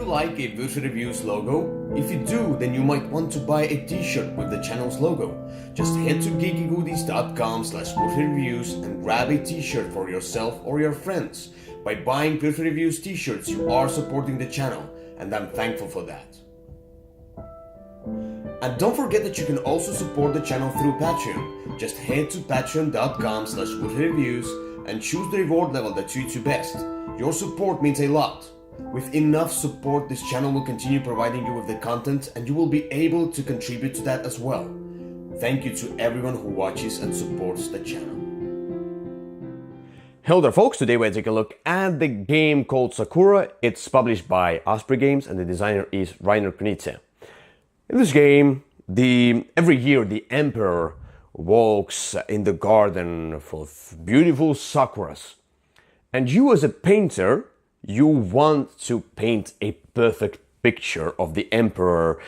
you like a Würfel Reviews logo? If you do, then you might want to buy a t-shirt with the channel's logo. Just head to geekygoodies.com/würfelreviews and grab a t-shirt for yourself or your friends. By buying Würfel Reviews t-shirts, you are supporting the channel, and I'm thankful for that. And don't forget that you can also support the channel through Patreon. Just head to patreon.com/würfelreviews and choose the reward level that suits you best. Your support means a lot. With enough support, this channel will continue providing you with the content, and you will be able to contribute to that as well. Thank you to everyone who watches and supports the channel. Hello there folks, today we're taking a look at the game called Sakura. It's published by Osprey Games and the designer is Reiner. In this game, every year the emperor walks in the garden full of beautiful sakuras. And you as a painter, you want to paint a perfect picture of the emperor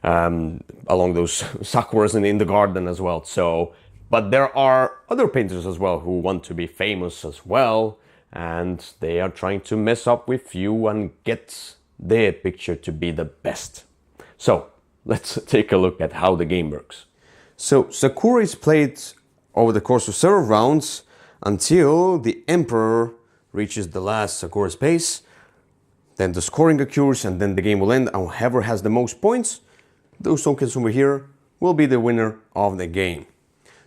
along those sakuras and in the garden as well. But there are other painters as well who want to be famous as well, and they are trying to mess up with you and get their picture to be the best. So let's take a look at how the game works. So Sakura is played over the course of several rounds until the emperor reaches the last Sakura space. Then the scoring occurs and then the game will end, and whoever has the most points, those tokens over here, will be the winner of the game.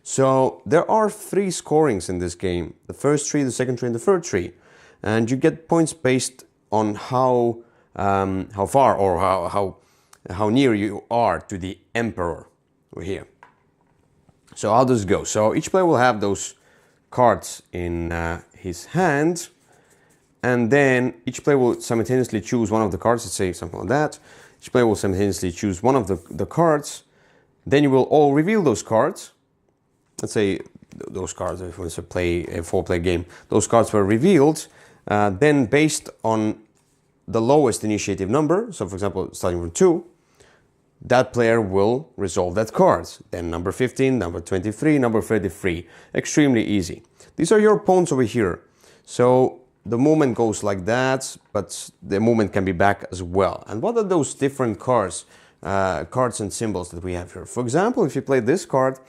So there are 3 scorings in this game: the first tree, the second tree, and the third tree. And you get points based on how far or how near you are to the emperor over here. So how does it go? So each player will have those cards in his hand, and then each player will simultaneously choose one of the cards. Let's say something like that. Each player will simultaneously choose one of the cards. Then you will all reveal those cards. Let's say those cards, if it was a 4-player game, those cards were revealed. Then based on the lowest initiative number, so for example, starting from 2, that player will resolve that card. Then number 15, number 23, number 33. Extremely easy. These are your pawns over here. So the movement goes like that, but the movement can be back as well. And what are those different cards and symbols that we have here? For example, if you play this card,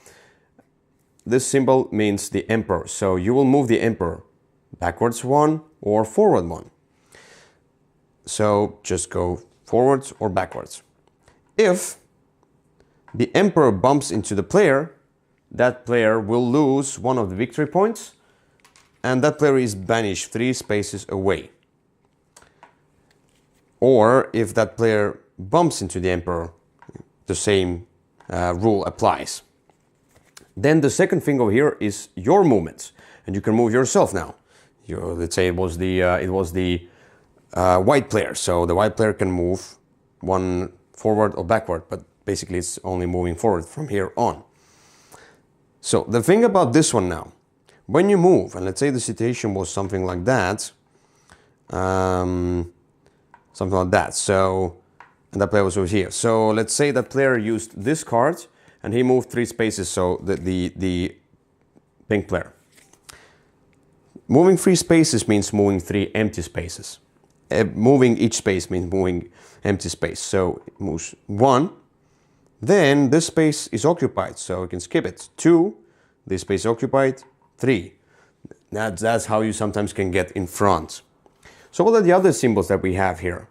this symbol means the emperor. So you will move the emperor backwards 1 or forward 1. So just go forwards or backwards. If the emperor bumps into the player, that player will lose one of the victory points, and that player is banished 3 spaces away. Or if that player bumps into the emperor, the same rule applies. Then the second thing over here is your movements, and you can move yourself now. Let's say it was the white player, so the white player can move 1 forward or backward, but basically it's only moving forward from here on. So the thing about this one now, when you move, and let's say the situation was something like that, so, and that player was over here. So let's say that player used this card and he moved 3 spaces, so the pink player. Moving 3 spaces means moving 3 empty spaces. Moving each space means moving empty space. So it moves 1, then this space is occupied, so you can skip it. 2, this space is occupied. 3. That's how you sometimes can get in front. So what are the other symbols that we have here?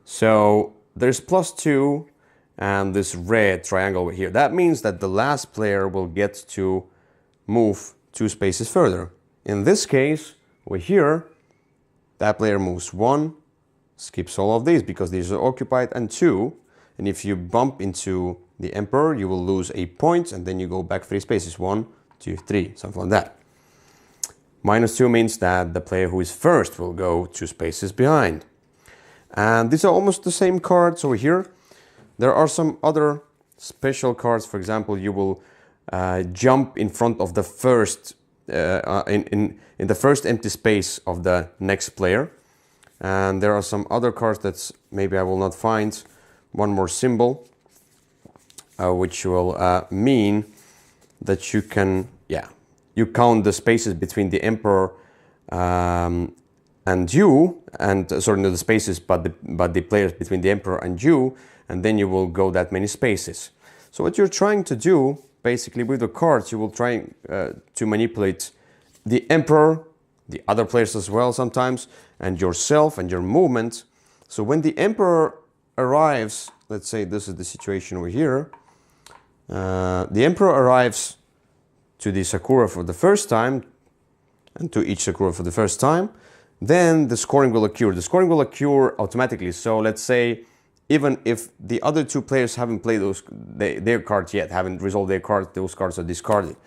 So there's +2 and this red triangle over here. That means that the last player will get to move 2 spaces further. In this case, over here, that player moves 1, skips all of these because these are occupied, and 2. And if you bump into the emperor, you will lose a point, and then you go back 3 spaces. 1, 2, 3, something like that. -2 means that the player who is first will go 2 spaces behind. And these are almost the same cards over here. There are some other special cards. For example, you will jump in front of the first, in the first empty space of the next player. And there are some other cards that maybe I will not find. One more symbol, which will mean that you can, you count the spaces between the emperor and you, and sorry, not the spaces, but the players between the emperor and you, and then you will go that many spaces. So what you're trying to do, basically with the cards, you will try to manipulate the emperor, the other players as well sometimes, and yourself and your movement. So when the emperor arrives, let's say this is the situation over here, the emperor arrives to the Sakura for the first time, and to each Sakura for the first time, then the scoring will occur. The scoring will occur automatically. So let's say, even if the other two players haven't played their cards yet, haven't resolved their cards, those cards are discarded.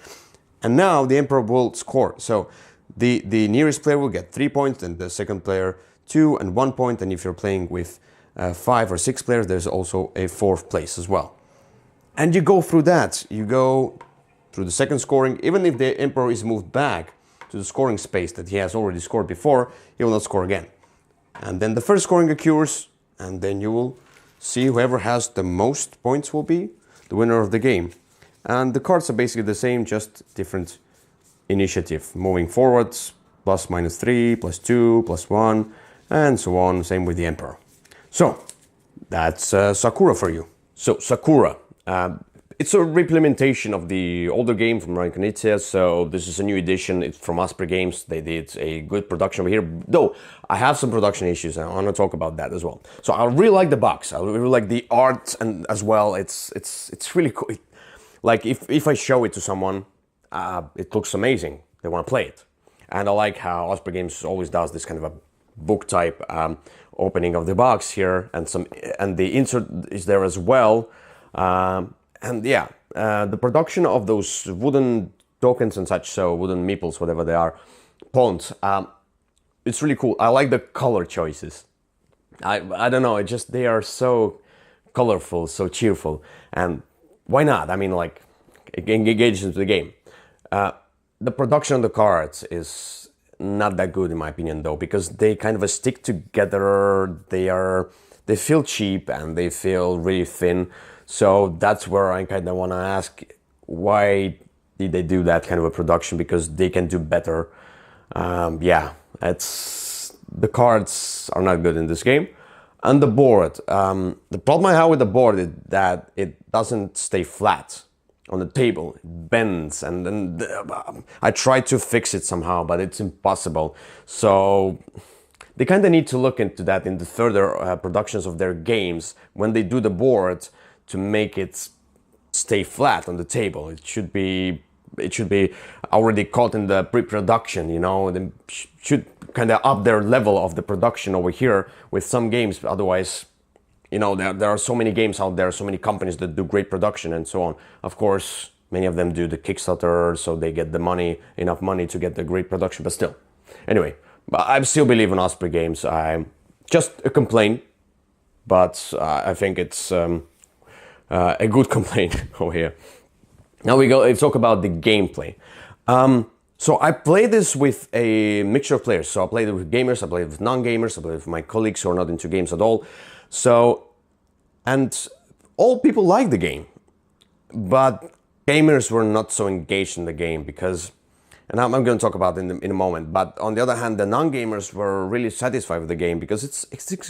And now the emperor will score. So the nearest player will get 3 points, and the second player 2 and 1 point. And if you're playing with 5 or 6 players, there's also a 4th place as well. And you go through that. You go through the second scoring. Even if the emperor is moved back to the scoring space that he has already scored before, he will not score again. And then the first scoring occurs, and then you will see whoever has the most points will be the winner of the game. And the cards are basically the same, just different initiative. Moving forwards, plus minus 3, plus 2, plus 1, and so on. Same with the emperor. So that's Sakura for you. So Sakura. It's a reimplementation of the older game from Reiner Knizia, so this is a new edition. It's from Osprey Games. They did a good production over here, though I have some production issues, and I want to talk about that as well. So I really like the box. I really like the art, and as well, it's really cool. Like if I show it to someone, it looks amazing. They want to play it, and I like how Osprey Games always does this kind of a book type opening of the box here, and the insert is there as well. And yeah, the production of those wooden tokens and such, so wooden meeples, whatever they are, pawns, it's really cool. I like the color choices. I don't know, they are so colorful, so cheerful, and why not? I mean, like, engage into the game. The production of the cards is not that good in my opinion, though, because they kind of stick together. They feel cheap and they feel really thin. So that's where I kind of want to ask, why did they do that kind of a production? Because they can do better. Yeah, the cards are not good in this game. And the board, the problem I have with the board is that it doesn't stay flat on the table. It bends, and then I try to fix it somehow, but it's impossible. So they kind of need to look into that in the further productions of their games when they do the board, to make it stay flat on the table. It should be already caught in the pre-production, you know. They should kind of up their level of the production over here with some games. Otherwise, you know, there are so many games out there, so many companies that do great production and so on. Of course, many of them do the Kickstarter, so they get the money, enough money to get the great production, but still. Anyway, I still believe in Osprey Games. I'm just a complaint, but I think it's a good complaint over here. Now we talk about the gameplay. So I play this with a mixture of players. So I played it with gamers, I played it with non-gamers, I played it with my colleagues who are not into games at all. So, and all people like the game, but gamers were not so engaged in the game because, and I'm going to talk about it in a moment, but on the other hand, the non-gamers were really satisfied with the game because it's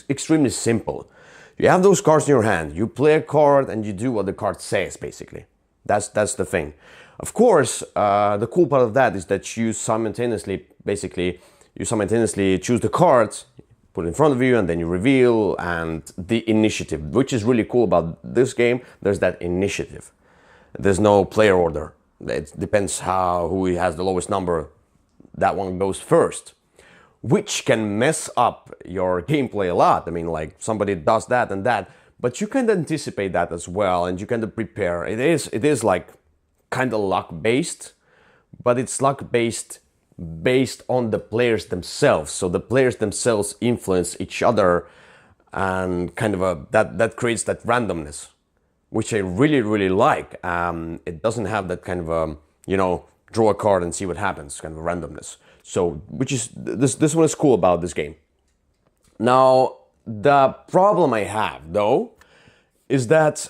extremely simple. You have those cards in your hand, you play a card and you do what the card says, basically. That's the thing. Of course, the cool part of that is that you simultaneously choose the cards, put it in front of you, and then you reveal, and the initiative, which is really cool about this game, there's that initiative. There's no player order. It depends who has the lowest number, that one goes first, which can mess up your gameplay a lot. I mean, like, somebody does that and that, but you can anticipate that as well, and you can prepare. It is like kind of luck-based, but it's luck-based based on the players themselves. So the players themselves influence each other, and kind of that creates that randomness, which I really, really like. It doesn't have that kind of draw a card and see what happens kind of randomness. So, which is this one is cool about this game. Now, the problem I have though is that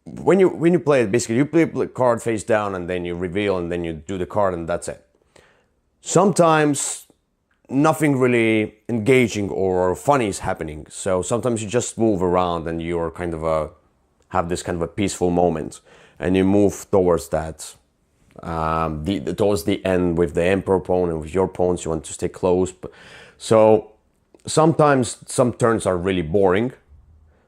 when you play it, basically you play the card face down and then you reveal and then you do the card and that's it. Sometimes nothing really engaging or funny is happening. So sometimes you just move around and you're kind of have this kind of a peaceful moment, and you move towards that, towards the end with the Emperor pawn and with your pawns. You want to stay close. So sometimes some turns are really boring.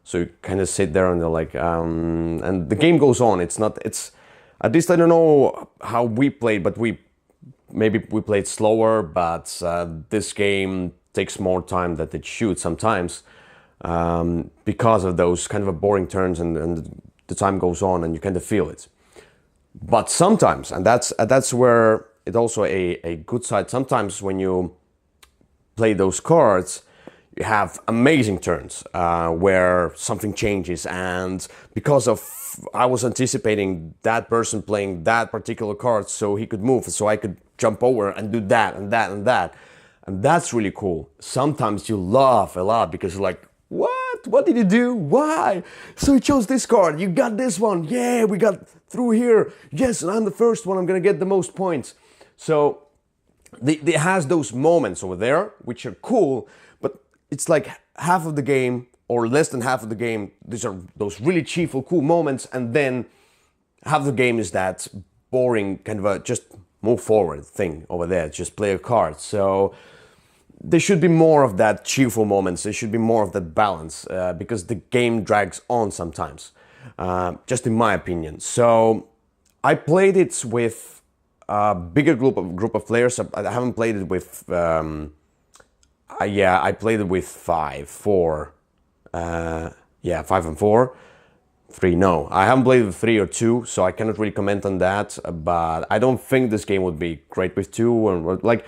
So you kind of sit there and they're like, and the game goes on. It's at least I don't know how we played, but maybe we played slower, but this game takes more time than it should sometimes, because of those kind of a boring turns, and the time goes on and you kind of feel it. But sometimes, and that's where it's also a good side, sometimes when you play those cards, you have amazing turns where something changes, and because of I was anticipating that person playing that particular card, so he could move, so I could jump over and do that and that and that, and that's really cool. Sometimes you laugh a lot because you're like, what did you do? Why? So you chose this card, you got this one, yeah, we got through here, yes, and I'm the first one, I'm gonna get the most points. So it has those moments over there which are cool, but it's like half of the game or less than half of the game, these are those really cheerful, cool moments, and then half the game is that boring kind of a just move forward thing over there, just play a card. So there should be more of that cheerful moments, there should be more of that balance, because the game drags on sometimes, just in my opinion. So I played it with a bigger group of players. I haven't played it with, I played it with 5 and 4. 3, no. I haven't played with 3 or 2, so I cannot really comment on that, but I don't think this game would be great with 2, and like,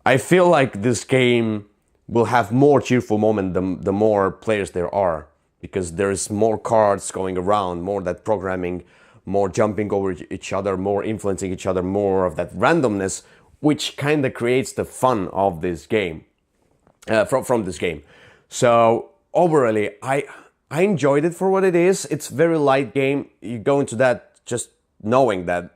I feel like this game will have more cheerful moment the more players there are, because there's more cards going around, more that programming, more jumping over each other, more influencing each other, more of that randomness, which kind of creates the fun of this game, from this game. So overall, I enjoyed it for what it is. It's very light game. You go into that just knowing that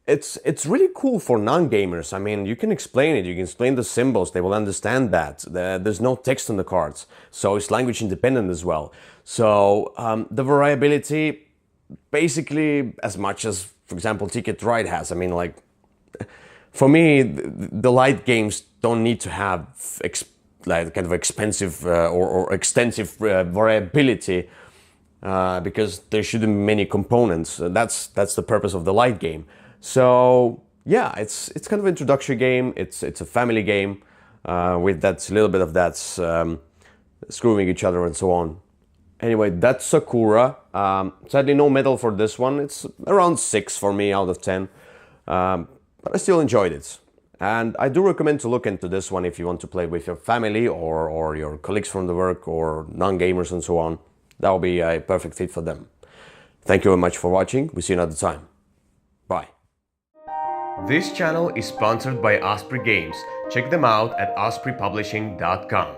it's really cool for non-gamers. I mean, you can explain it. You can explain the symbols. They will understand that. There's no text on the cards, so it's language independent as well. So the variability, basically as much as, for example, Ticket Ride has. I mean, like, for me, the light games don't need to have like kind of expensive or extensive variability, because there shouldn't be many components. That's the purpose of the light game. So yeah, it's kind of an introductory game. It's a family game with that little bit of that screwing each other and so on. Anyway, that's Sakura. Sadly, no medal for this one. It's around 6 for me out of 10, but I still enjoyed it. And I do recommend to look into this one if you want to play with your family or your colleagues from the work or non-gamers and so on. That will be a perfect fit for them. Thank you very much for watching. We'll see you another time. Bye. This channel is sponsored by Osprey Games. Check them out at ospreypublishing.com.